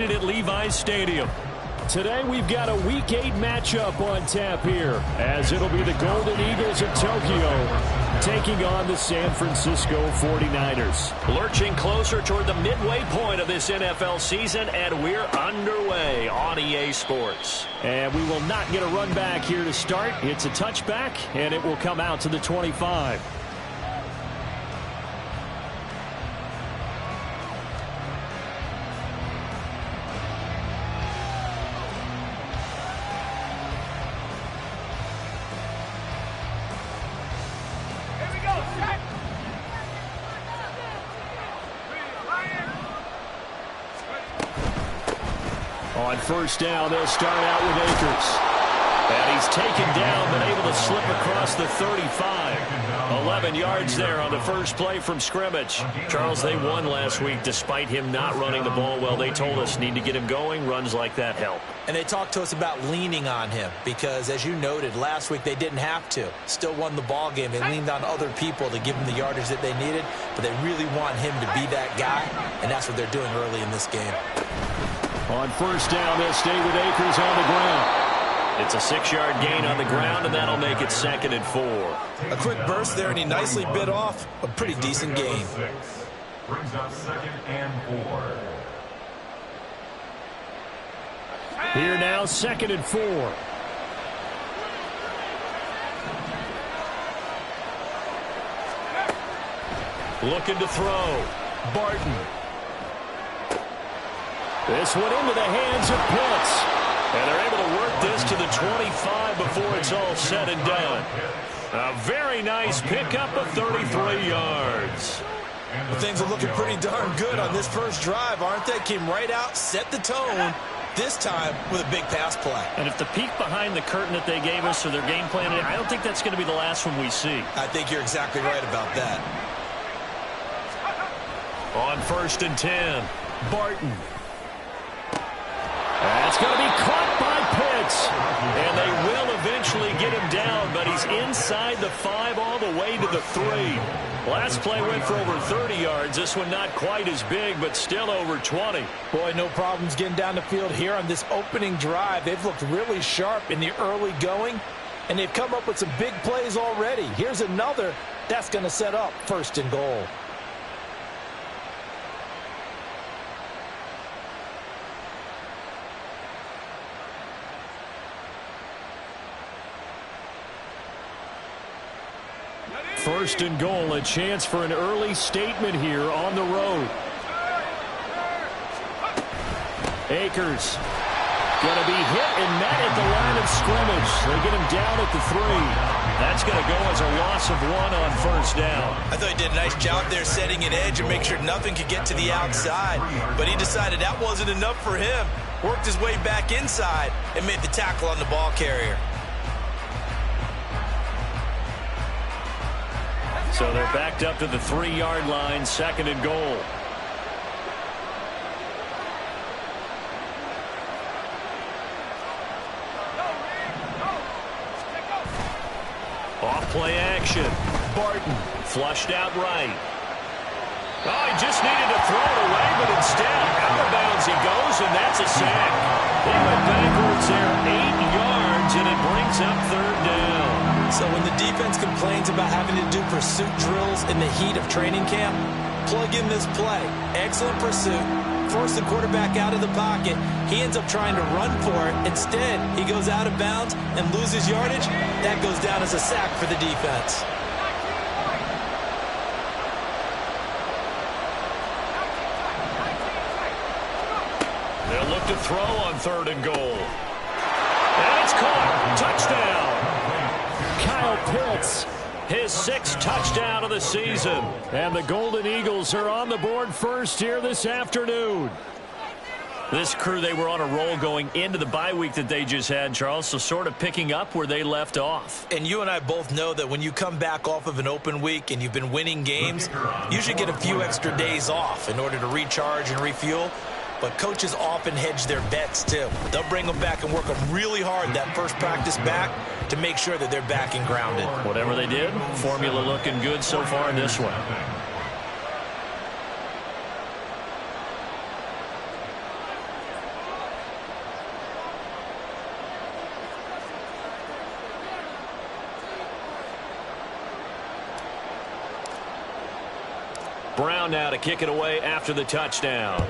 located at Levi's Stadium. Today we've got a Week 8 matchup on tap here, as it'll be the Golden Eagles of Tokyo taking on the San Francisco 49ers. Lurching closer toward the midway point of this NFL season, and we're underway on EA Sports. And we will not get a run back here to start. It's a touchback, and it will come out to the 25. On first down, they'll start out with Akers. And he's taken down, but able to slip across the 35. 11 yards there on the first play from scrimmage. Charles, they won last week despite him not running the ball well. They told us need to get him going. Runs like that help. And they talked to us about leaning on him because, as you noted, last week they didn't have to. Still won the ball game. They leaned on other people to give them the yardage that they needed, but they really want him to be that guy, and that's what they're doing early in this game. On first down, they'll stay with Akers on the ground. It's a 6-yard gain on the ground, and that'll make it 2nd and 4. A quick burst there, and he nicely bit off a pretty decent gain. Brings up 2nd and 4. Here now, 2nd and 4. Looking to throw. Barton. This one into the hands of Pitts. And they're able to work this to the 25 before it's all said and done. A very nice pickup of 33 yards. Well, things are looking pretty darn good on this first drive, aren't they? Came right out, set the tone, this time with a big pass play. And if the peek behind the curtain that they gave us or their game plan, I don't think that's going to be the last one we see. I think you're exactly right about that. On 1st and 10, Barton. That's going to be caught by Pitts. And they will eventually get him down, but he's inside the 5 all the way to the 3. Last play went for over 30 yards. This one not quite as big, but still over 20. Boy, no problems getting down the field here on this opening drive. They've looked really sharp in the early going, and they've come up with some big plays already. Here's another that's going to set up 1st and goal. First and goal, a chance for an early statement here on the road. Akers going to be hit and met at the line of scrimmage. They get him down at the 3. That's going to go as a loss of 1 on 1st down. I thought he did a nice job there setting an edge and make sure nothing could get to the outside. But he decided that wasn't enough for him. Worked his way back inside and made the tackle on the ball carrier. So they're backed up to the 3-yard line, 2nd and goal. Off play action. Barton flushed out right. Oh, he just needed to throw it away, but instead, out of bounds he goes, and that's a sack. He went backwards there 8 yards, and it brings up 3rd down. So when the defense complains about having to do pursuit drills in the heat of training camp, plug in this play. Excellent pursuit. Force the quarterback out of the pocket. He ends up trying to run for it. Instead, he goes out of bounds and loses yardage. That goes down as a sack for the defense. They'll look to throw on 3rd and goal. And it's caught. Touchdown. Kyle Pitts, his 6th touchdown of the season. And the Golden Eagles are on the board first here this afternoon. This crew, they were on a roll going into the bye week that they just had, Charles, so sort of picking up where they left off. And you and I both know that when you come back off of an open week and you've been winning games, you should get a few extra days off in order to recharge and refuel. But coaches often hedge their bets, too. They'll bring them back and work them really hard that first practice back to make sure that they're back and grounded. Whatever they did, formula looking good so far in this one. Brown now to kick it away after the touchdown.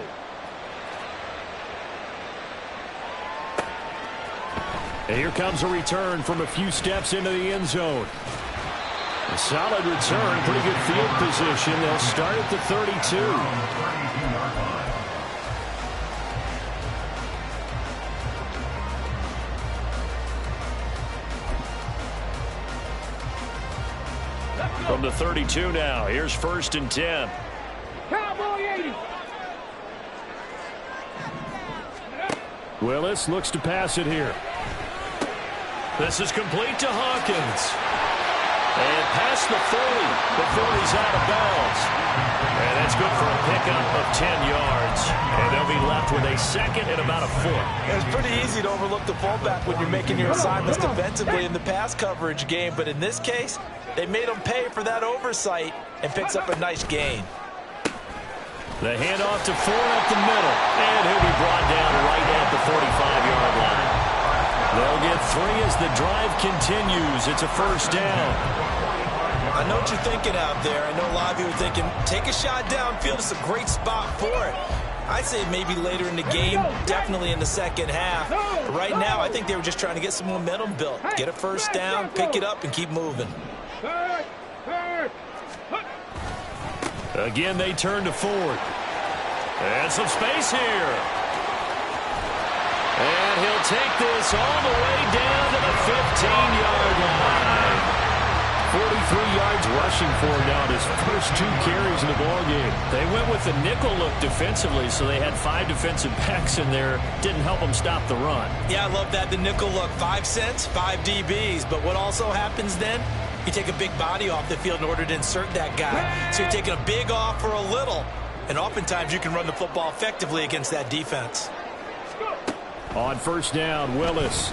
And here comes a return from a few steps into the end zone. A solid return, pretty good field position. They'll start at the 32. From the 32 now, here's 1st and 10. Cowboy 80. Willis looks to pass it here. This is complete to Hawkins. And past the 40. The 40's out of bounds. And that's good for a pickup of 10 yards. And they'll be left with a 2nd and about a foot. It's pretty easy to overlook the fullback when you're making your assignments defensively in the pass coverage game. But in this case, they made him pay for that oversight and picks up a nice gain. The handoff to Ford up the middle. And he'll be brought down right at the 45-yard line. They'll get 3 as the drive continues. It's a 1st down. I know what you're thinking out there. I know a lot of you are thinking, take a shot downfield. It's a great spot for it. I'd say maybe later in the game, definitely in the second half. But right now, I think they were just trying to get some momentum built. Get a 1st down, pick it up, and keep moving. Again, they turn to Ford. And some space here. And he'll take this all the way down to the 15-yard line. 43 yards rushing for him now in his first 2 carries in the ballgame. They went with the nickel look defensively, so they had 5 defensive backs in there. Didn't help them stop the run. Yeah, I love that. The nickel look, 5 cents, 5 DBs. But what also happens then, you take a big body off the field in order to insert that guy. So you're taking a big off for a little. And oftentimes you can run the football effectively against that defense. On 1st down, Willis.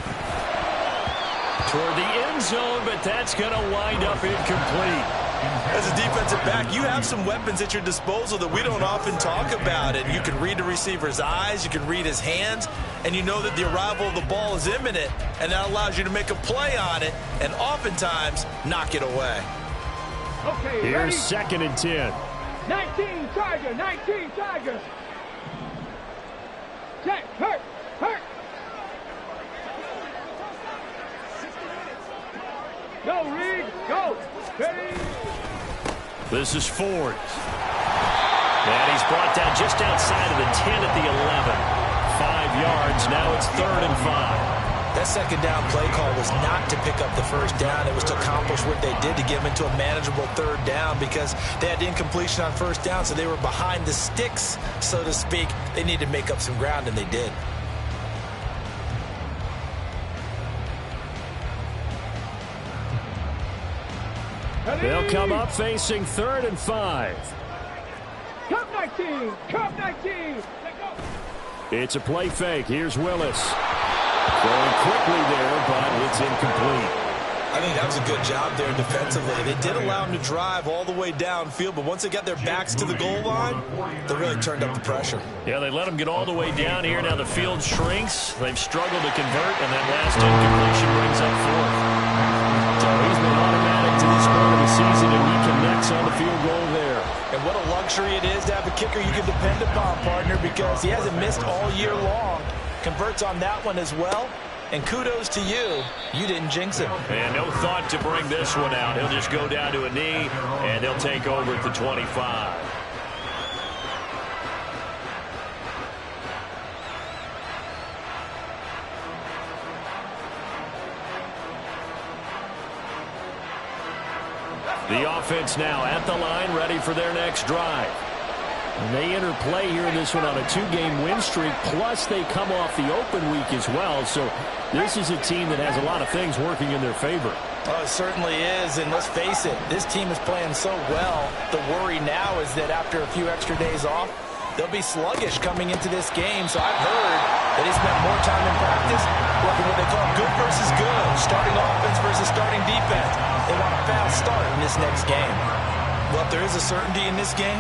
Toward the end zone, but that's going to wind up incomplete. As a defensive back, you have some weapons at your disposal that we don't often talk about. And you can read the receiver's eyes, you can read his hands, and you know that the arrival of the ball is imminent, and that allows you to make a play on it and oftentimes knock it away. Okay, here's ready? 2nd and 10. 19 Tiger, 19 Tiger. Check, hurt. Go, Reed, go. Ready? This is Ford. And he's brought down just outside of the 10 at the 11. 5 yards, now it's 3rd and 5. That 2nd down play call was not to pick up the 1st down. It was to accomplish what they did to get them into a manageable 3rd down because they had incompletion on 1st down, so they were behind the sticks, so to speak. They needed to make up some ground, and they did. They'll come up facing 3rd and 5. Cup 19, Cup 19. It's a play fake. Here's Willis. Going quickly there, but it's incomplete. I think that was a good job there defensively. They did allow them to drive all the way downfield, but once they got their backs to the goal line, they really turned up the pressure. Yeah, they let them get all the way down here. Now the field shrinks. They've struggled to convert, and that last incompletion brings up 4th. So he's been automatic to this part of the season, and he connects on the field goal there. And what a luxury it is to have a kicker you can depend upon, partner, because he hasn't missed all year long. Converts on that one as well. And kudos to you. You didn't jinx him. And no thought to bring this one out. He'll just go down to a knee, and they'll take over at the 25. The offense now at the line, ready for their next drive. And they enter play here in this one on a 2-game win streak, plus they come off the open week as well. So this is a team that has a lot of things working in their favor. Oh, it certainly is, and let's face it, this team is playing so well. The worry now is that after a few extra days off, they'll be sluggish coming into this game. So I've heard that he spent more time in practice working what they call good versus good, starting offense versus starting defense. They want a fast start in this next game. Well, if there is a certainty in this game,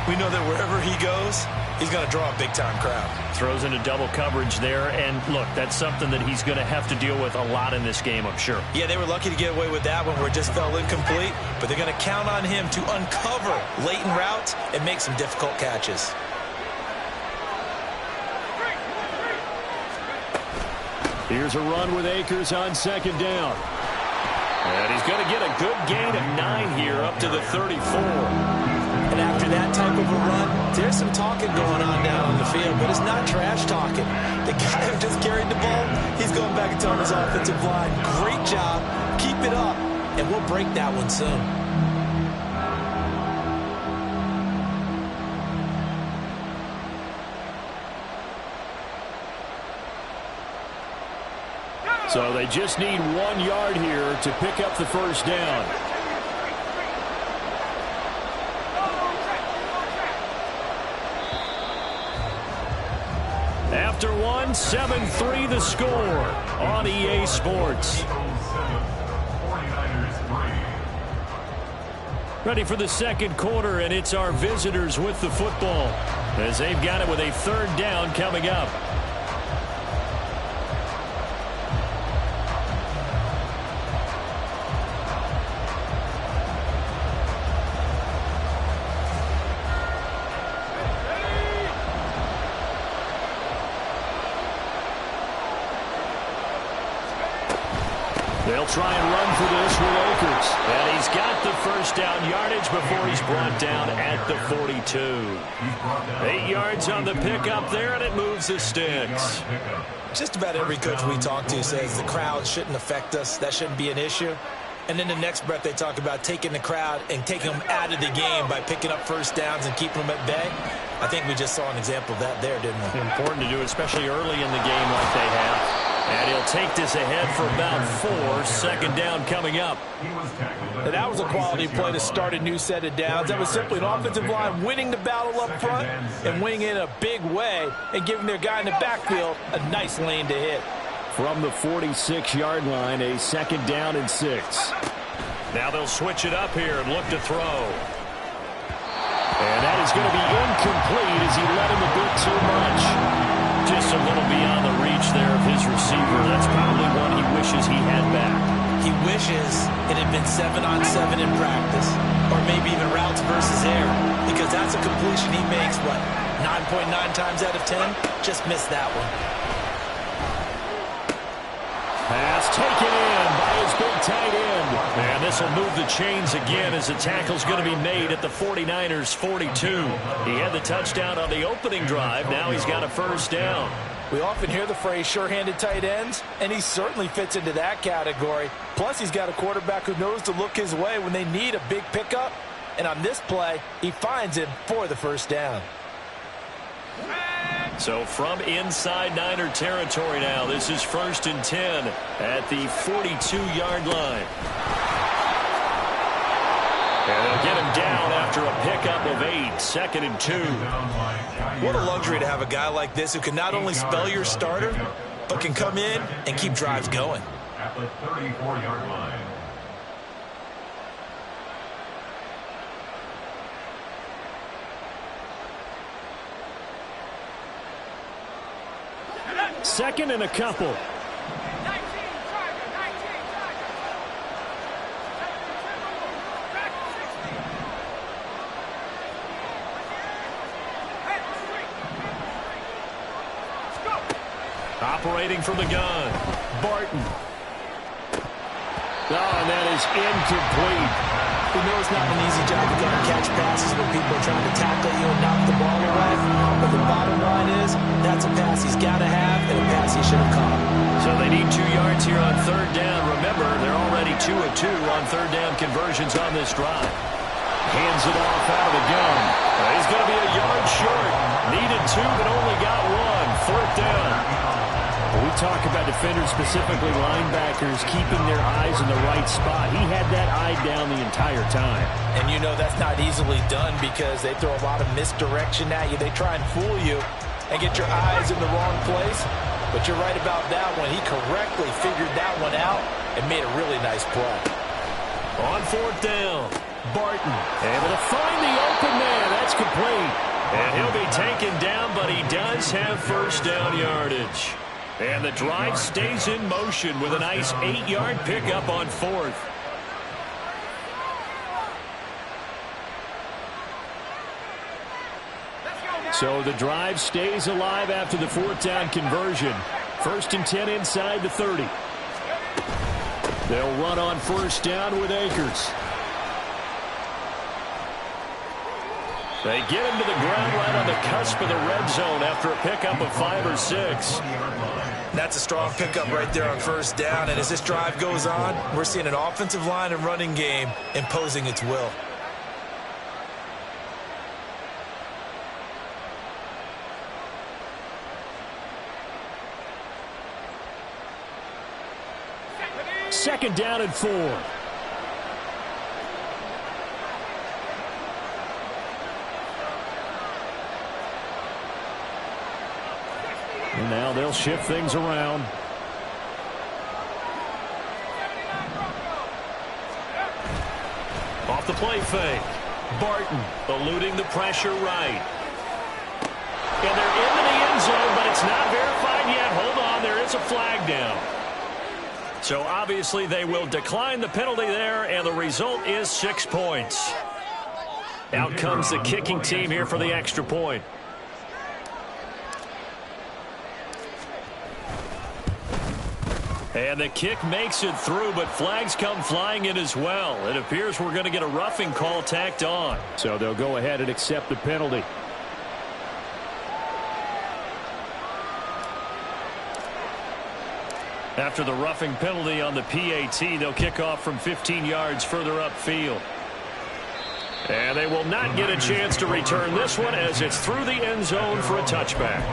We know that wherever he goes, he's going to draw a big-time crowd. Throws into double coverage there, and look, that's something that he's going to have to deal with a lot in this game, I'm sure. Yeah, they were lucky to get away with that one where it just fell incomplete, but they're going to count on him to uncover latent routes and make some difficult catches. Here's a run with Akers on second down. And he's going to get a good gain of 9 here up to the 34. And after that type of a run, there's some talking going on down on the field, but it's not trash talking. The guy who just carried the ball, he's going back and telling his offensive line, great job, keep it up, and we'll break that one soon. So they just need 1 yard here to pick up the first down. After one, 7-3 the score on EA Sports. Ready for the second quarter, and it's our visitors with the football as they've got it with a third down coming up. They'll try and run for this with Akers. And he's got the first down yardage before he's brought down at the 42. 8 yards on the pickup there, and it moves the sticks. Just about every coach we talk to says the crowd shouldn't affect us. That shouldn't be an issue. And then the next breath they talk about taking the crowd and taking them out of the game by picking up first downs and keeping them at bay. I think we just saw an example of that there, didn't we? Important to do, especially early in the game like they have. And he'll take this ahead for about 4. Second down coming up. And that was a quality play to start a new set of downs. That was simply an offensive line winning the battle up front and winning in a big way and giving their guy in the backfield a nice lane to hit. From the 46-yard line, a second down and 6. Now they'll switch it up here and look to throw. And that is going to be incomplete as he let him a bit too much. Just a little beyond the reach there of his receiver. That's probably one he wishes he had back. He wishes it had been 7-on-7 in practice, or maybe even routes versus air, because that's a completion he makes, what, 9.9 times out of 10? Just missed that one. Pass taken in by his big tight end. And this will move the chains again as the tackle's going to be made at the 49ers' 42. He had the touchdown on the opening drive. Now he's got a first down. We often hear the phrase sure-handed tight ends, and he certainly fits into that category. Plus, he's got a quarterback who knows to look his way when they need a big pickup. And on this play, he finds him for the first down. So from inside Niner territory now, this is 1st and 10 at the 42-yard line. And they'll get him down after a pickup of 8, 2nd and 2. What a luxury to have a guy like this who can not only spell your starter, but can come in and keep drives going. At the 34-yard line. Second and a couple. Operating from the gun, Barton. Oh, and that is incomplete. We know it's not an easy job to go and catch passes when people are trying to tackle you and knock the ball away. But the bottom line is, that's a pass he's got to have and a pass he should have caught. So they need 2 yards here on third down. Remember, they're already 2 of 2 on third down conversions on this drive. Hands it off out of the gun. He's going to be a yard short. Needed 2, but only got 1. 4th down. We talk about defenders, specifically linebackers, keeping their eyes in the right spot. He had that eye down the entire time. And you know that's not easily done because they throw a lot of misdirection at you. They try and fool you and get your eyes in the wrong place. But you're right about that one. He correctly figured that one out and made a really nice play. On 4th down. Barton. Able to find the open man. That's complete. And he'll be taken down, but he does have first down yardage. And the drive stays in motion with a nice 8-yard pickup on fourth. So the drive stays alive after the fourth down conversion. 1st and 10 inside the 30. They'll run on first down with Akers. They get him to the ground right on the cusp of the red zone after a pickup of 5 or 6. That's a strong pickup right there on first down. And as this drive goes on, we're seeing an offensive line and running game imposing its will. Second down and 4. And now they'll shift things around. Off the play fake. Barton eluding the pressure right. And they're into the end zone, but it's not verified yet. Hold on, there is a flag down. So obviously they will decline the penalty there, and the result is 6 points. Out comes the kicking team here for the extra point. And the kick makes it through, but flags come flying in as well. It appears we're going to get a roughing call tacked on. So they'll go ahead and accept the penalty. After the roughing penalty on the PAT, they'll kick off from 15 yards further upfield. And they will not get a chance to return this one as it's through the end zone for a touchback.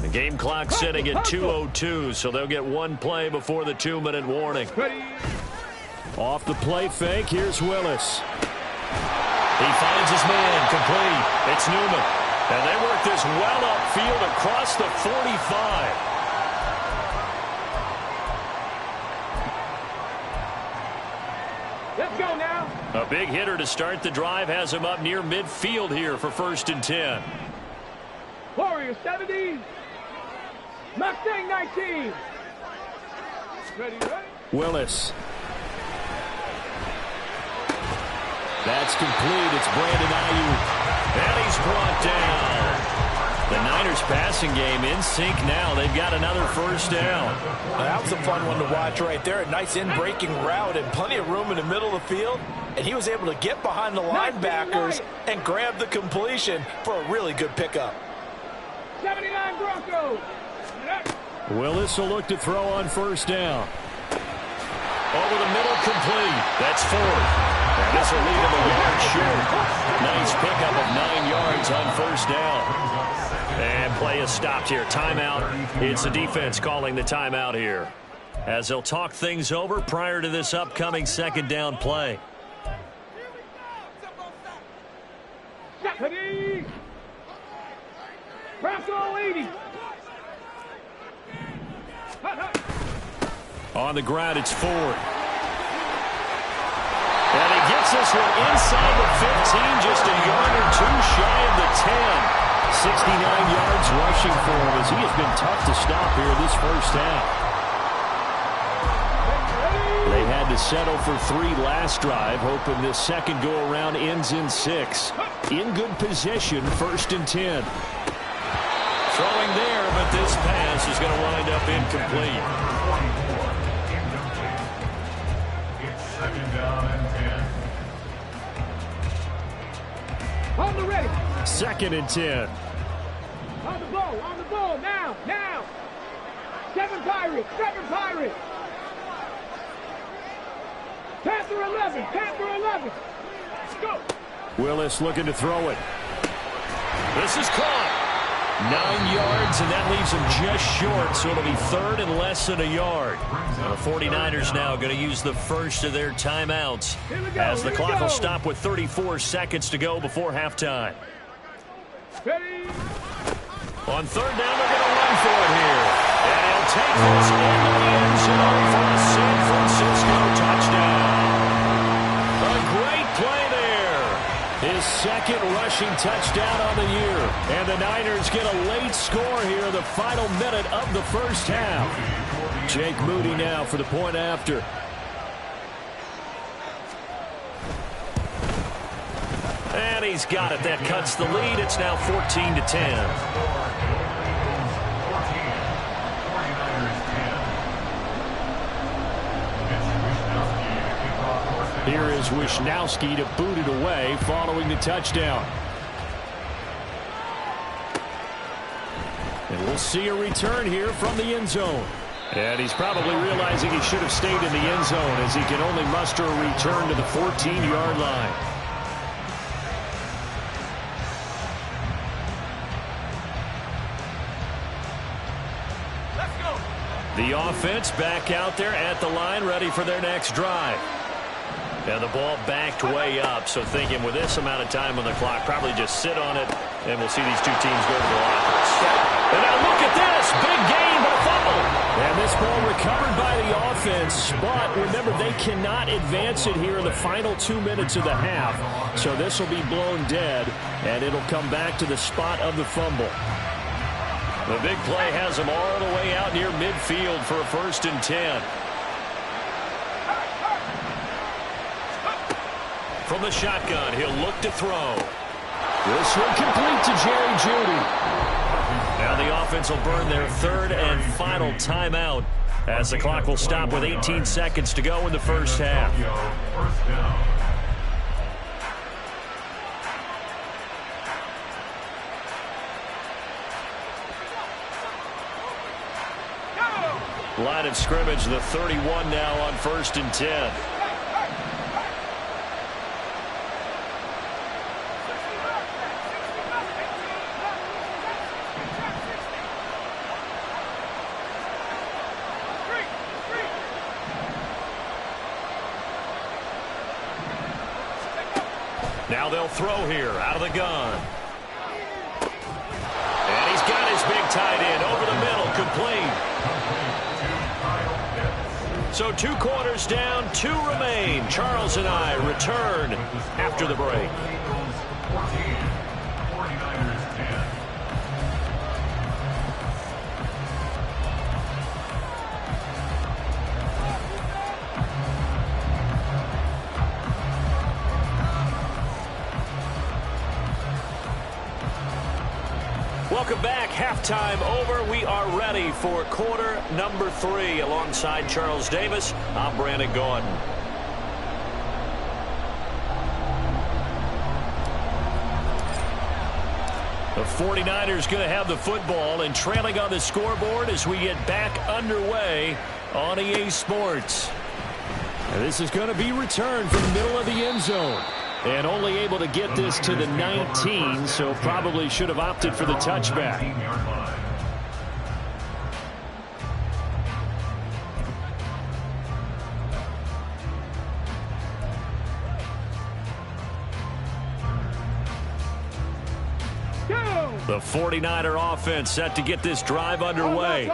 The game clock sitting at 2:02, so they'll get one play before the 2-minute warning. Off the play fake, here's Willis. He finds his man, complete. It's Newman. And they work this well upfield across the 45. Let's go now. A big hitter to start the drive has him up near midfield here for 1st and 10. Warrior 70. Mustang 19. Ready. Willis. That's complete. It's Brandon Ayuk. And he's brought down. The Niners passing game in sync now. They've got another first down. That was a fun one to watch right there. A nice in-breaking route and plenty of room in the middle of the field. And he was able to get behind the linebackers and grab the completion for a really good pickup. 79 Broncos. Willis will look to throw on first down. Over the middle, complete. That's 4th. And this will leave him a yard short. Nice pickup of 9 yards on first down. And play is stopped here. Timeout. It's the defense calling the timeout here, as they'll talk things over prior to this upcoming second down play. Bronco 80. On the ground, it's Ford. And he gets this one inside the 15, just a yard or two shy of the 10. 69 yards rushing for him as he has been tough to stop here this first half. They had to settle for 3 last drive, hoping this second go-around ends in 6. In good position, 1st and 10. Throwing there, but this pass is going to wind up incomplete. It's 2nd down and 10. On the ready. 2nd and 10. On the ball, now. 7 Pirates. Panther 11. Let's go. Willis looking to throw it. This is caught. 9 yards, and that leaves him just short, so it'll be third and less than a yard. The 49ers now going to use the first of their timeouts as the clock will stop with 34 seconds to go before halftime. Ready? On third down, they're going to run for it here. And he'll take this into the end zone for a San Francisco touchdown. A great play there. His second rushing touchdown on the year. And the Niners get a late score here in the final minute of the first half. Jake Moody now for the point after. And he's got it. That cuts the lead. It's now 14-10. Here is Wisnowski to boot it away following the touchdown. And we'll see a return here from the end zone. And he's probably realizing he should have stayed in the end zone as he can only muster a return to the 14-yard line. The offense back out there at the line, ready for their next drive. And the ball backed way up, so thinking with this amount of time on the clock, probably just sit on it, and we'll see these two teams go to the lockers. And now look at this, big gain, but a fumble. And this ball recovered by the offense, but remember, they cannot advance it here in the final 2 minutes of the half. So this will be blown dead, and it'll come back to the spot of the fumble. The big play has him all the way out near midfield for a 1st and 10. From the shotgun, he'll look to throw. This one complete to Jerry Jeudy. Now the offense will burn their third and final timeout as the clock will stop with 18 seconds to go in the first half. Line of scrimmage, the 31 now on 1st and 10. Now they'll throw here out of the gun. And he's got his big tight end over the middle, complete. So 2 quarters down, 2 remain. Charles and I return after the break. Welcome back. Halftime over. We are ready for quarter number 3. Alongside Charles Davis, I'm Brandon Gordon. The 49ers going to have the football and trailing on the scoreboard as we get back underway on EA Sports. And this is going to be returned from the middle of the end zone. And only able to get this to the 19, so probably should have opted for the touchback. The 49er offense set to get this drive underway.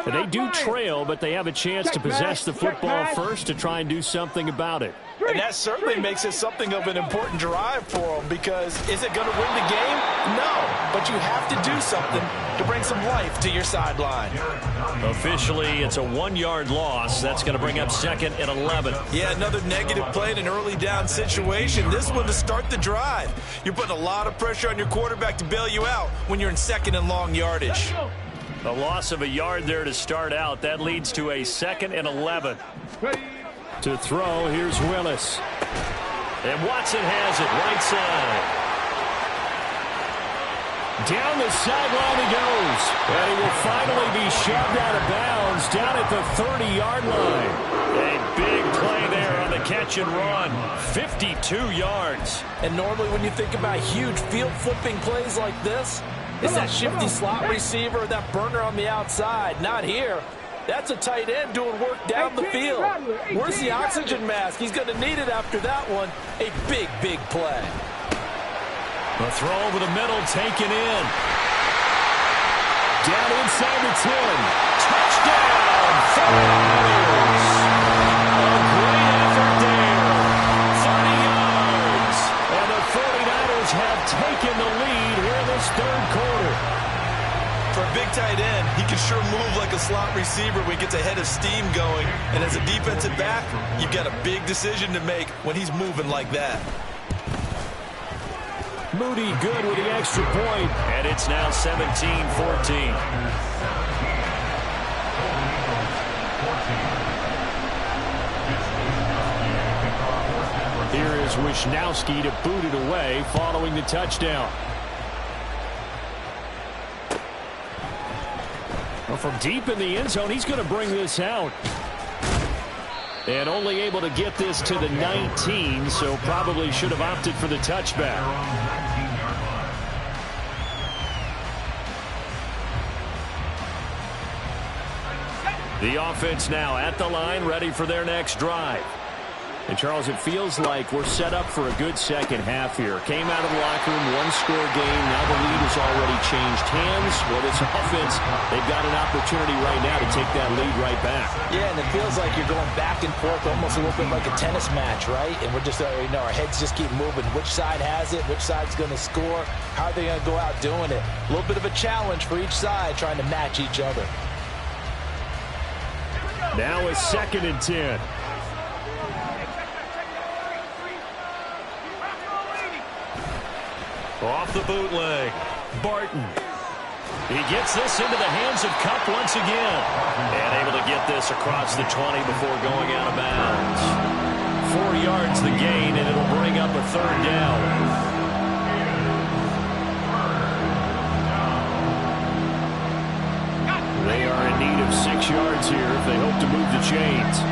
They do trail, but they have a chance to possess the football first to try and do something about it. And that certainly makes it something of an important drive for them, because is it going to win the game? No, but you have to do something to bring some life to your sideline. Officially, it's a 1-yard loss. That's going to bring up 2nd and 11. Yeah, another negative play in an early down situation. This one to start the drive. You're putting a lot of pressure on your quarterback to bail you out when you're in 2nd and long yardage. A loss of a yard there to start out. That leads to a 2nd and 11. To throw, here's Willis. And Watson has it right side. Down the sideline he goes. And he will finally be shoved out of bounds down at the 30-yard line. A big play there on the catch and run. 52 yards. And normally when you think about huge field flipping plays like this, Is that shifty slot receiver, that burner on the outside? Not here. That's a tight end doing work down the field. Where's the oxygen mask? He's going to need it after that one. A big, big play. The throw over the middle, taken in. Down inside the 10. Touchdown, 49ers. A great effort there. 30 yards. And the 49ers have taken the lead here in this third quarter. For a big tight end, he can sure move like a slot receiver when he gets a head of steam going. And as a defensive back, you've got a big decision to make when he's moving like that. Moody good with the extra point, and it's now 17-14. Here is Wisnowski to boot it away following the touchdown. Well, from deep in the end zone, he's going to bring this out. And only able to get this to the 19, so probably should have opted for the touchback. The offense now at the line, ready for their next drive. And, Charles, it feels like we're set up for a good second half here. Came out of the locker room, one-score game. Now the lead has already changed hands. Well, this offense, they've got an opportunity right now to take that lead right back. Yeah, and it feels like you're going back and forth, almost a little bit like a tennis match, right? And we're just, our heads just keep moving. Which side has it? Which side's going to score? How are they going to go out doing it? A little bit of a challenge for each side, trying to match each other. Now it's 2nd and 10. Off the bootleg, Barton. He gets this into the hands of Kupp once again. And able to get this across the 20 before going out of bounds. 4 yards the gain, and it'll bring up a third down. They are in need of 6 yards here if they hope to move the chains.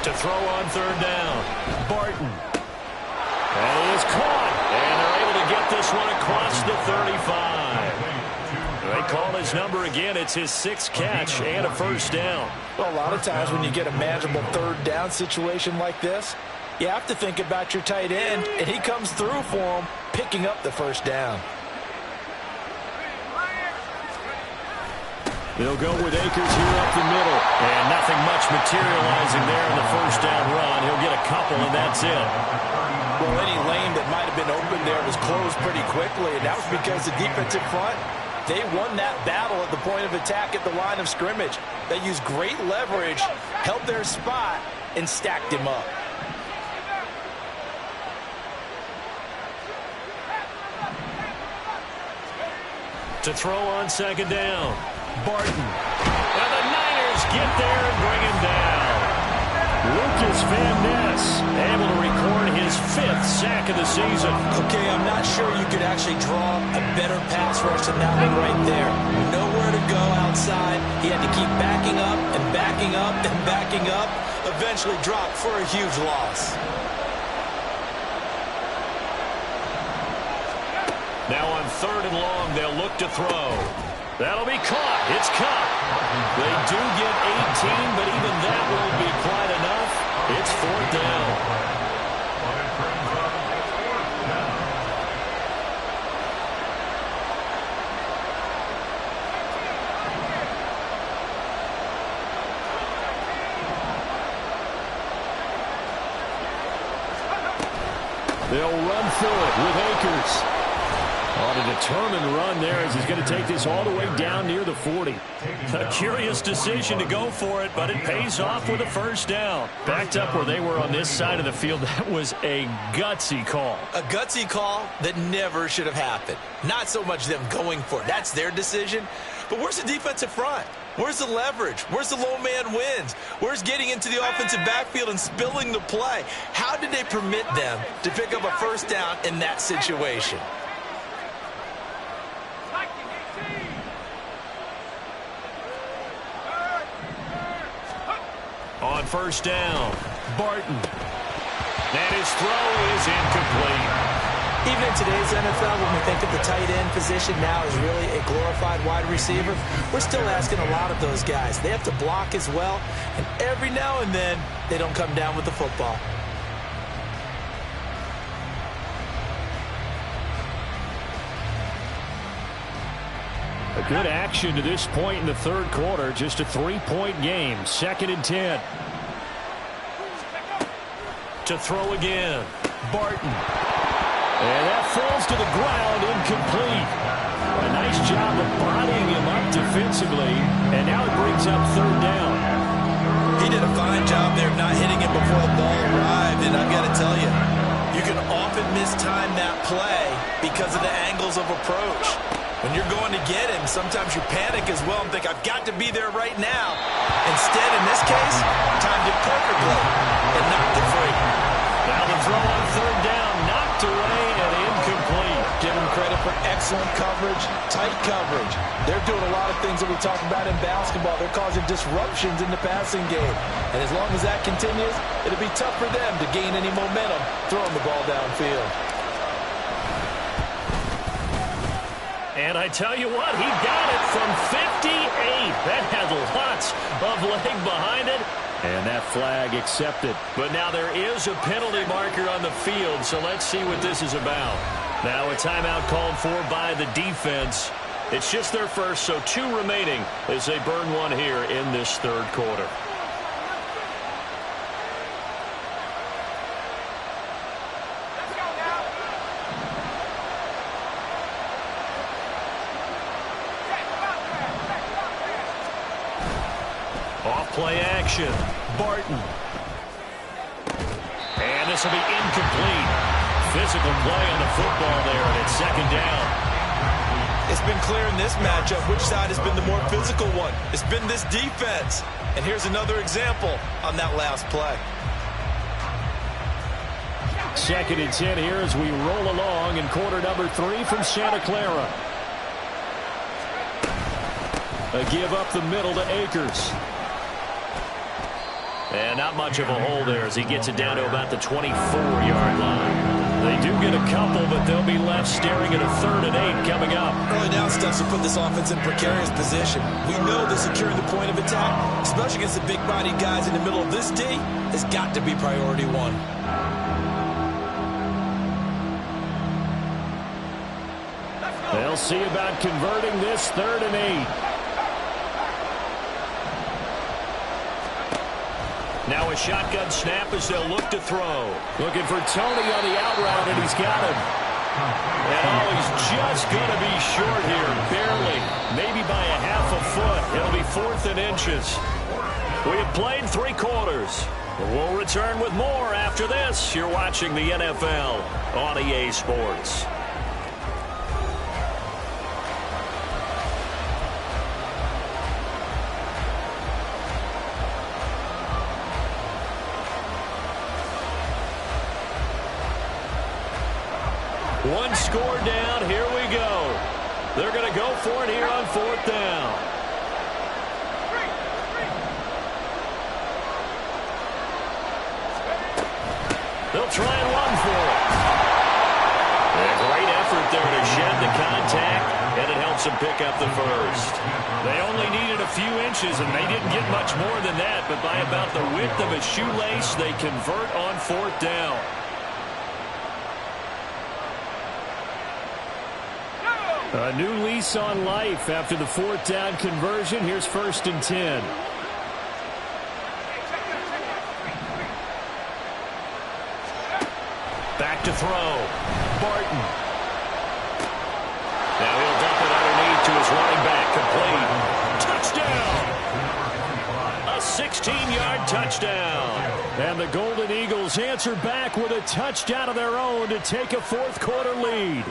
To throw on third down, Barton. And he is caught. And they're able to get this one across the 35. They call his number again. It's his 6th catch and a first down. Well, a lot of times when you get a manageable third down situation like this, you have to think about your tight end, and he comes through for him, picking up the first down. They'll go with Akers here up the middle. And nothing much materializing there in the first down run. He'll get a couple, and that's it. Well, any lane that might have been open there was closed pretty quickly, and that was because the defensive front, they won that battle at the point of attack at the line of scrimmage. They used great leverage, held their spot, and stacked him up. To throw on second down, Barton. And the Niners get there and bring him down. Lucas Van Ness able to record his 5th sack of the season. Okay, I'm not sure you could actually draw a better pass rush than that one right there. Nowhere to go outside. He had to keep backing up and backing up and backing up. Eventually dropped for a huge loss. Now on third and long, they'll look to throw. That'll be caught. It's Kupp. They do get 18, but even that won't be quite enough. It's 4th down. They'll run through it with Akers. On a determined run there as he's going to take this all the way down near the 40. A curious decision to go for it, but it pays off with a first down. Backed up where they were on this side of the field, that was a gutsy call. A gutsy call that never should have happened. Not so much them going for it. That's their decision. But where's the defensive front? Where's the leverage? Where's the low man wins? Where's getting into the offensive backfield and spilling the play? How did they permit them to pick up a first down in that situation? On first down, Barton. And his throw is incomplete. Even in today's NFL, when we think of the tight end position now as really a glorified wide receiver, we're still asking a lot of those guys. They have to block as well, and every now and then, they don't come down with the football. A good action to this point in the third quarter. Just a 3-point game. 2nd and 10. To throw again. Barton. And that falls to the ground, incomplete. A nice job of bodying him up defensively, and now it brings up 3rd down. He did a fine job there of not hitting him before the ball arrived, and I've got to tell you, you can often mistime that play because of the angles of approach. When you're going to get him, sometimes you panic as well and think, I've got to be there right now. Instead, in this case, timed it perfectly and knocked it free. Now the throw on 3rd down, knocked away and incomplete. Give them credit for excellent coverage, tight coverage. They're doing a lot of things that we talk about in basketball. They're causing disruptions in the passing game. And as long as that continues, it'll be tough for them to gain any momentum throwing the ball downfield. And I tell you what, he got it from 58. That had lots of leg behind it. And that flag accepted. But now there is a penalty marker on the field, so let's see what this is about. Now a timeout called for by the defense. It's just their first, so 2 remaining as they burn one here in this third quarter. Play action. Barton. And this will be incomplete. Physical play on the football there, and it's 2nd down. It's been clear in this matchup which side has been the more physical one. It's been this defense. And here's another example on that last play. 2nd and 10 here as we roll along in quarter number 3 from Santa Clara. A give up the middle to Akers. And not much of a hole there as he gets it down to about the 24-yard line. They do get a couple, but they'll be left staring at a 3rd and 8 coming up. Early down steps will put this offense in precarious position. We know that securing the point of attack, especially against the big-bodied guys in the middle of this D, has got to be priority 1. They'll see about converting this 3rd and 8. Now a shotgun snap as they'll look to throw. Looking for Tony on the out route, and he's got him. And he's just going to be short here, barely. Maybe by a half a foot. It'll be 4th and inches. We have played 3 quarters. We'll return with more after this. You're watching the NFL on EA Sports. One score down. Here we go. They're going to go for it here on 4th down. They'll try and run for it. A great effort there to shed the contact, and it helps them pick up the first. They only needed a few inches, and they didn't get much more than that, but by about the width of a shoelace, they convert on 4th down. A new lease on life after the 4th down conversion. Here's 1st and 10. Back to throw. Barton. Now he'll dump it underneath to his running back. Complete. Touchdown. A 16-yard touchdown. And the Golden Eagles answer back with a touchdown of their own to take a 4th quarter lead.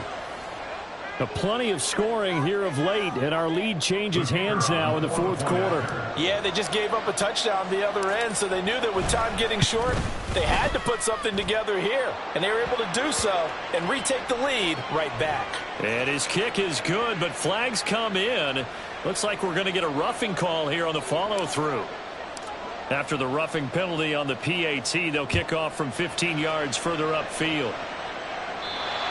Plenty of scoring here of late, and our lead changes hands now in the 4th quarter. Yeah, they just gave up a touchdown the other end, so they knew that with time getting short, they had to put something together here, and they were able to do so and retake the lead right back. And his kick is good, but flags come in. Looks like we're going to get a roughing call here on the follow-through. After the roughing penalty on the PAT, they'll kick off from 15 yards further upfield.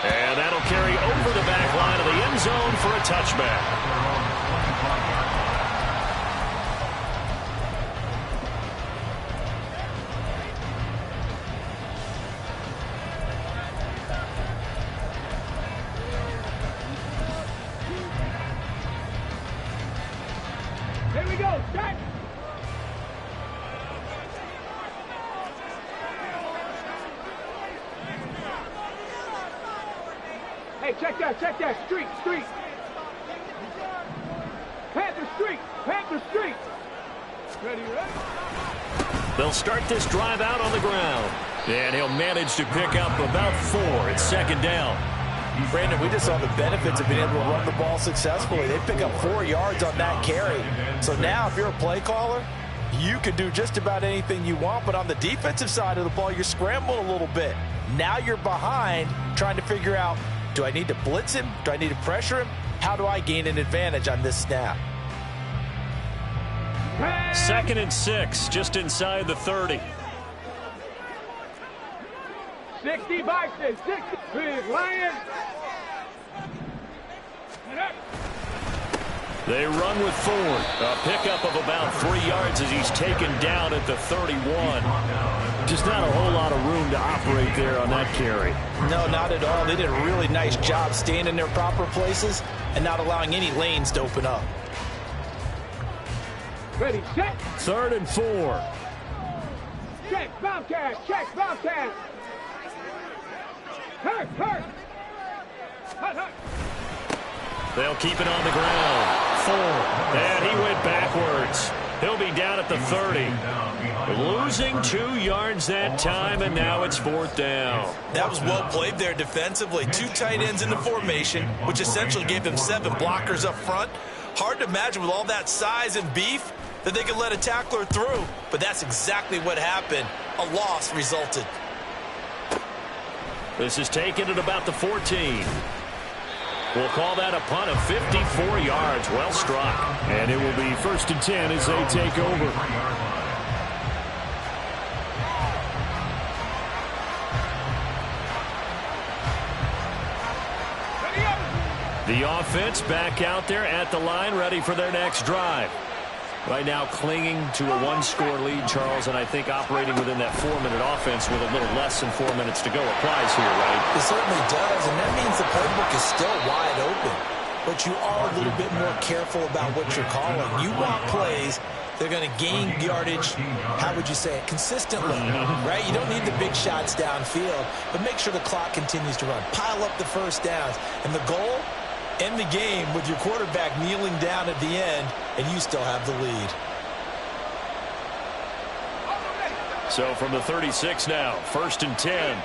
And that'll carry over the back line of the end zone for a touchback. Here we go, set! Hey, check that, street! Panther street! Ready? They'll start this drive out on the ground. And he'll manage to pick up about 4 at second down. Brandon, we just saw the benefits of being able to run the ball successfully. They pick up 4 yards on that carry. So now if you're a play caller, you can do just about anything you want. But on the defensive side of the ball, you're scrambling a little bit. Now you're behind trying to figure out, do I need to blitz him? Do I need to pressure him? How do I gain an advantage on this snap? 2nd and 6, just inside the 30. 60 Bison, 60. Big Lion. They run with Ford. A pickup of about 3 yards as he's taken down at the 31. Just not a whole lot of room to operate there on that carry. No, not at all. They did a really nice job staying in their proper places and not allowing any lanes to open up. Ready, set. 3rd and 4. Check, Bobcat. Hurt. They'll keep it on the ground. Ford. And he went backwards. He'll be down at the 30. Losing 2 yards that time, and now it's 4th down. That was well played there defensively. 2 tight ends in the formation, which essentially gave them 7 blockers up front. Hard to imagine with all that size and beef that they could let a tackler through, but that's exactly what happened. A loss resulted. This is taken at about the 14. We'll call that a punt of 54 yards. Well struck. And it will be 1st and 10 as they take over. The offense back out there at the line, ready for their next drive. Right now clinging to a 1-score lead, Charles, and I think operating within that 4-minute offense with a little less than 4 minutes to go applies here, right? It certainly does, and that means the playbook is still wide open. But you are a little bit more careful about what you're calling. You want plays that are going to gain yardage, how would you say it, consistently, right? You don't need the big shots downfield, but make sure the clock continues to run. Pile up the first downs. And the goal? End the game with your quarterback kneeling down at the end, and you still have the lead. So from the 36 now, 1st and 10.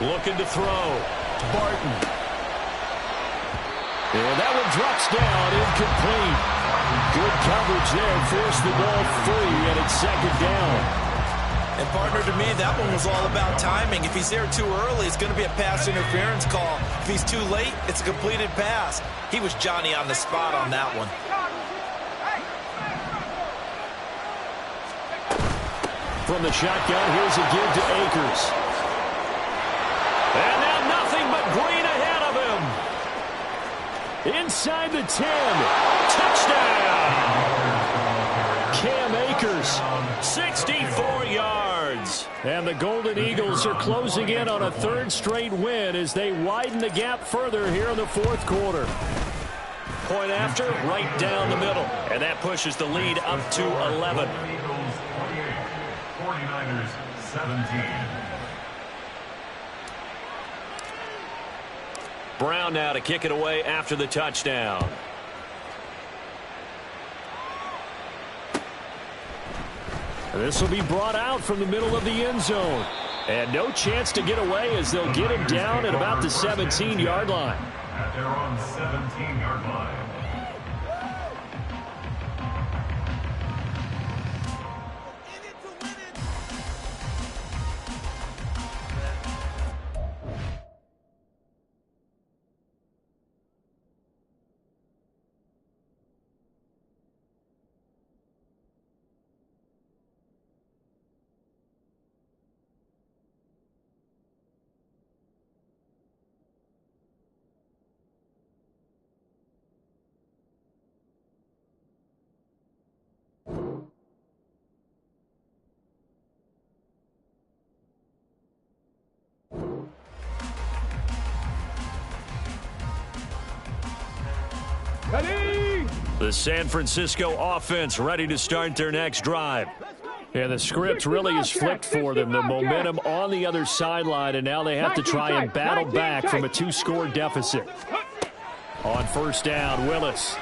Looking to throw. Barton. And that one drops down, incomplete. Good coverage there, forced the ball free, and it's 2nd down. And partner, to me, that one was all about timing. If he's there too early, it's going to be a pass interference call. If he's too late, it's a completed pass. He was Johnny on the spot on that one. From the shotgun, here's a give to Akers. And now nothing but green ahead of him. Inside the 10. Touchdown! Cam Akers, 64 yards. And the Golden Eagles are closing in on a 3rd straight win as they widen the gap further here in the 4th quarter. Point after, right down the middle. And that pushes the lead up to 11. 49ers 17. Brown now to kick it away after the touchdown. This will be brought out from the middle of the end zone. And no chance to get away as they'll get him down at about the 17-yard line. At their own 17-yard line. Ready? The San Francisco offense ready to start their next drive. And the script really is flipped for them. The momentum on the other sideline, and now they have to try and battle back from a 2-score deficit. On first down, Willis.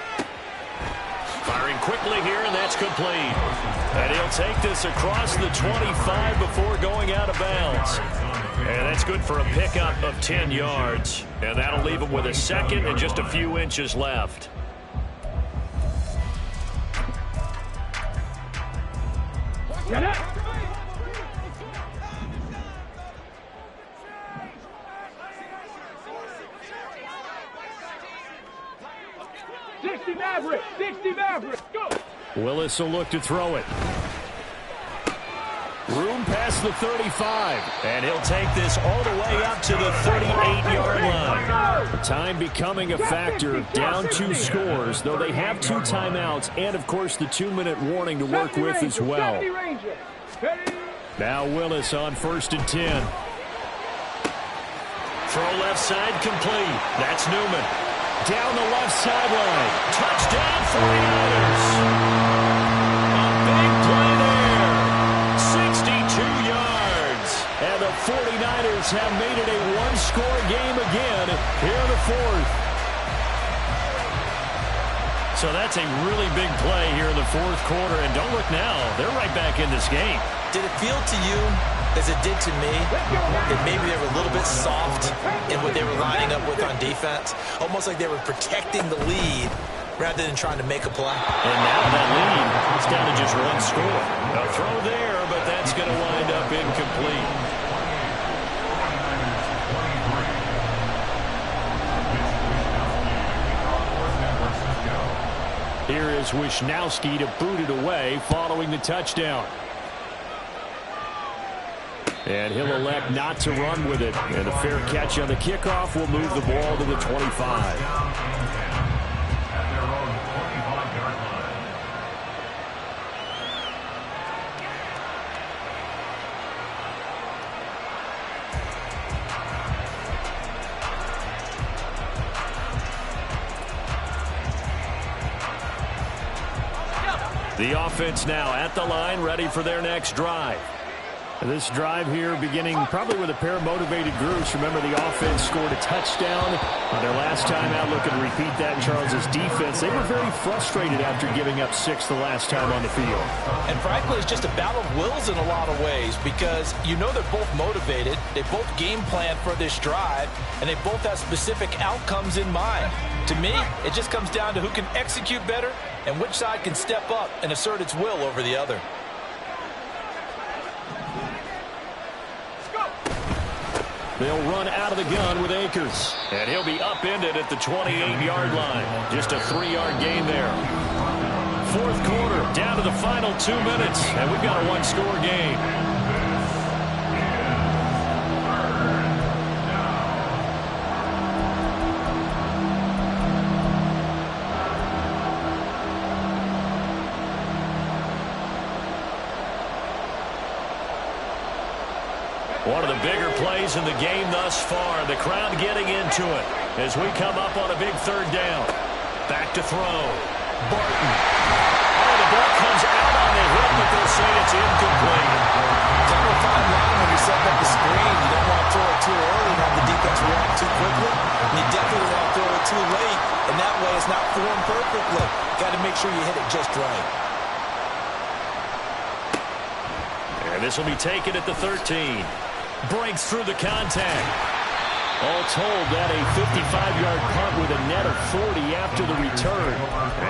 Firing quickly here, and that's complete. And he'll take this across the 25 before going out of bounds. And that's good for a pickup of 10 yards. And that'll leave him with a second and just a few inches left. Get up. 60 Maverick, 60 Maverick, go! Willis will look to throw it. Room past the 35, and he'll take this all the way up to the 38-yard line. Time becoming a factor, down 2 scores, though they have 2 timeouts and, of course, the 2-minute warning to work with as well. Now Willis on first and 10. Throw left side complete. That's Newman. Down the left sideline. Touchdown 49ers. A big play there. 62 yards. And the 49ers have made it a 1-score game again here in the 4th. So that's a really big play here in the 4th quarter. And don't look now. They're right back in this game. Did it feel to you, as it did to me, that maybe they were a little bit soft in what they were lining up with on defense? Almost like they were protecting the lead rather than trying to make a play. And now that lead is down to just 1 score. A throw there, but that's going to wind up incomplete. Here is Wisnowski to boot it away following the touchdown. And he'll elect not to run with it. And a fair catch on the kickoff will move the ball to the 25. The offense now at the line, ready for their next drive. This drive here beginning probably with a pair of motivated groups. Remember, the offense scored a touchdown on their last time out. Looking to repeat that. Charles's defense, they were very frustrated after giving up 6 the last time on the field. And frankly, it's just a battle of wills in a lot of ways, because you know they're both motivated. They both game plan for this drive, and they both have specific outcomes in mind. To me, it just comes down to who can execute better and which side can step up and assert its will over the other. They'll run out of the gun with Akers. And he'll be upended at the 28-yard line. Just a 3-yard gain there. 4th quarter, down to the final 2 minutes. And we've got a 1-score game. One of the bigger plays in the game thus far. The crowd getting into it as we come up on a big 3rd down. Back to throw. Barton. Oh, the ball comes out on the hit, but they'll say it's incomplete. Kind of a fine line when you're setting up the screen. You don't want to throw it too early and have the defense react too quickly. And you definitely want to throw it too late, and that way it's not formed perfectly. Got to make sure you hit it just right. And this will be taken at the 13. Breaks through the contact. All told, that a 55-yard punt with a net of 40 after the return.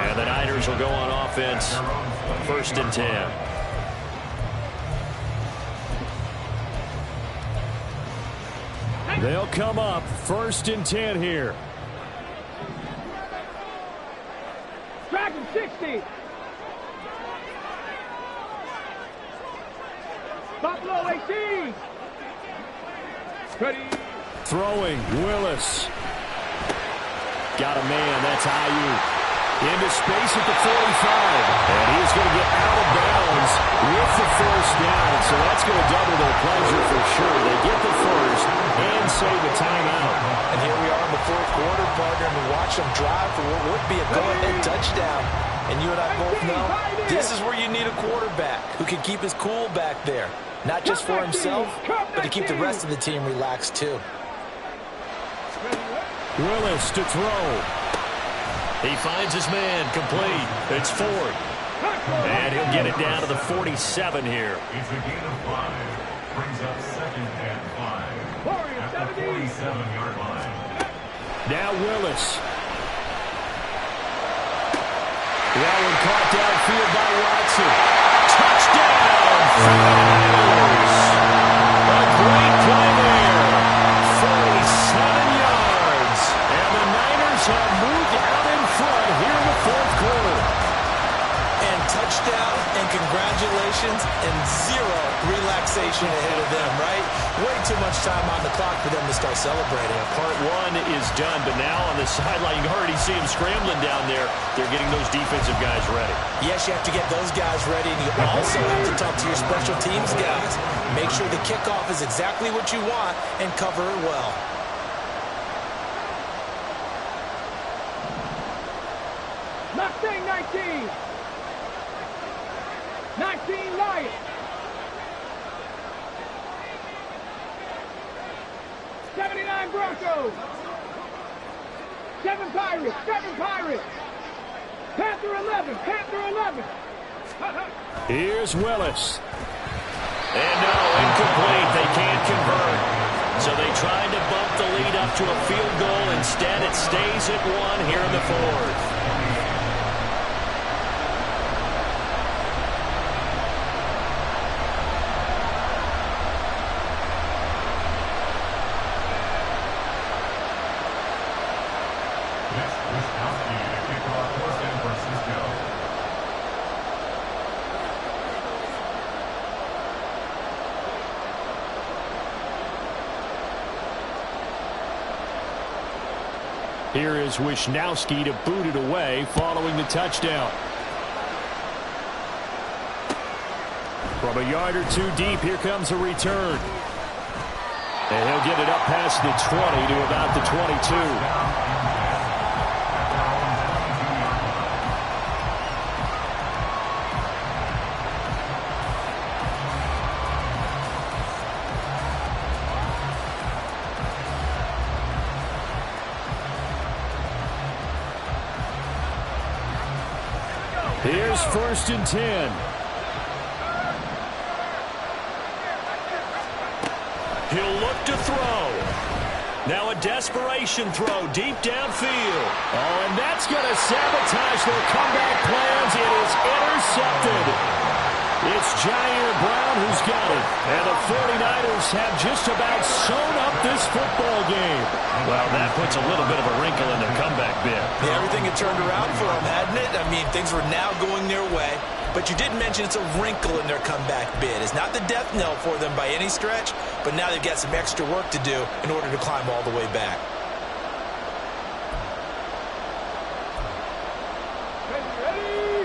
And the Niners will go on offense. 1st and 10. They'll come up 1st and 10 here. Dragon 60. Buffalo 18. Ready. Throwing, Willis. Got a man, that's Ayuk. Into space at the 45. And he's going to get out of bounds with the first down. So that's going to double their pleasure for sure. They get the first and save a timeout. And here we are in the fourth quarter, partner, and watch them drive for what would be a go-ahead touchdown. And you and I both know this is where you need a quarterback who can keep his cool back there. Not just for himself, but to keep the rest of the team relaxed too. Willis to throw. He finds his man, complete. It's Ford. And he'll get it down to the 47 here. It's a gain of 5. Brings up second and 5. At the 47-yard line. Now Willis. That one caught downfield by Watson. Touchdown! Niners! A great play there. 47 yards. And the Niners have moved out in front here in the fourth quarter. And touchdown and congratulations and zero relaxation ahead of them, right? Way too much time on the clock for them to start celebrating. Part one is done, but now on the sideline, you already see them scrambling down there. They're getting those defensive guys ready. Yes, you have to get those guys ready, and you also have to talk to your special teams guys. Make sure the kickoff is exactly what you want and cover it well. Mustang 19. 19 Lions. Broncos. 7 Pirates. Panther 11. Here's Willis. And no, incomplete. They can't convert. So they tried to bump the lead up to a field goal. Instead, it stays at 1 here in the fourth. Here is Wisnowski to boot it away following the touchdown. From a yard or two deep, here comes a return. And he'll get it up past the 20 to about the 22. Here's 1st and 10. He'll look to throw. Now a desperation throw deep downfield. Oh, and that's going to sabotage their comeback plans. It is intercepted. It's Jair Brown who's got it. And the 49ers have just about sewn up this football game. Well, that puts a little bit of a wrinkle in their comeback bid. Yeah, everything had turned around for them, hadn't it? I mean, things were now going their way. But you did mention it's a wrinkle in their comeback bid. It's not the death knell for them by any stretch, but now they've got some extra work to do in order to climb all the way back.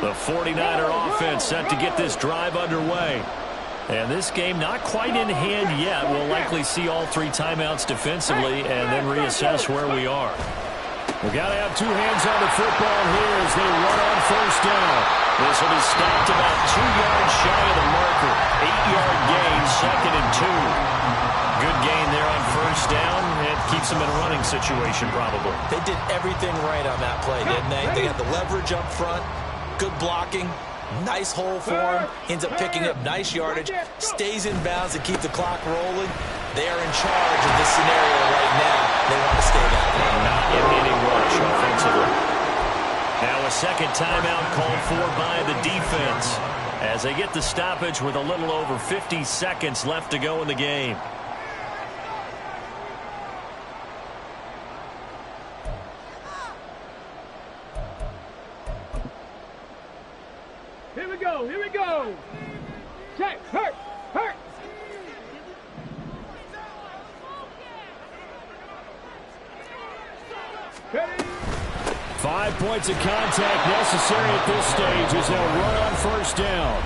The 49er offense set to get this drive underway. And this game not quite in hand yet. We'll likely see all 3 timeouts defensively and then reassess where we are. We've got to have 2 hands on the football here as they run on 1st down. This will be stopped about 2 yards shy of the marker. 8-yard gain, 2nd and 2. Good gain there on 1st down. It keeps them in a running situation probably. They did everything right on that play, didn't they? They had the leverage up front, good blocking, nice hole for him, ends up picking up nice yardage, stays in bounds to keep the clock rolling. They are in charge of this scenario right now. They want to stay that way. Not in any rush offensively. Now a second timeout called for by the defense as they get the stoppage with a little over 50 seconds left to go in the game. Here we go. Check. Hurt. 5 points of contact necessary at this stage as they'll run on first down.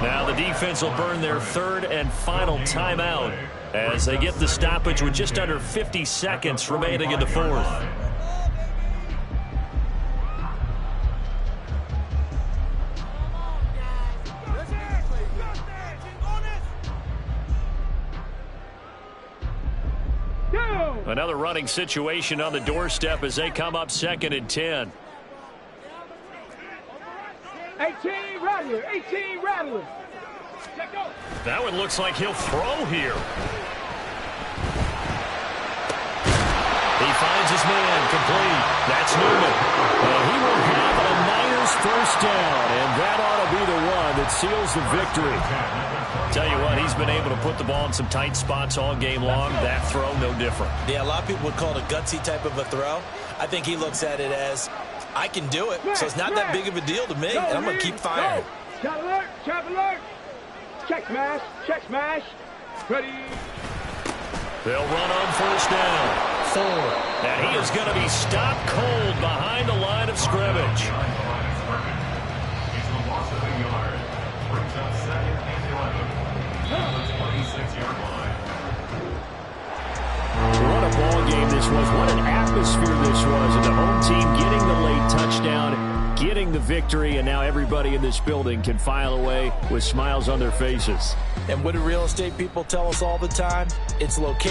Now the defense will burn their third and final timeout as they get the stoppage with just under 50 seconds remaining in the fourth. Another running situation on the doorstep as they come up 2nd and 10. 18 Rattler, 18 Rattler. That one looks like he'll throw here. He finds his man complete. That's Newman. And he will have a Niners first down, and that ought to be the one that seals the victory. Tell you what, he's been able to put the ball in some tight spots all game long. That throw, no different. Yeah, a lot of people would call it a gutsy type of a throw. I think he looks at it as, I can do it, so it's not that big of a deal to me, and I'm going to keep firing. Trap alert, trap alert. Check smash. Ready. They'll run on first down. 4. And he is going to be stopped cold behind the line of scrimmage. What a ball game this was. What an atmosphere this was. And the home team getting the late touchdown, getting the victory, and now everybody in this building can file away with smiles on their faces. And what do real estate people tell us all the time? It's location.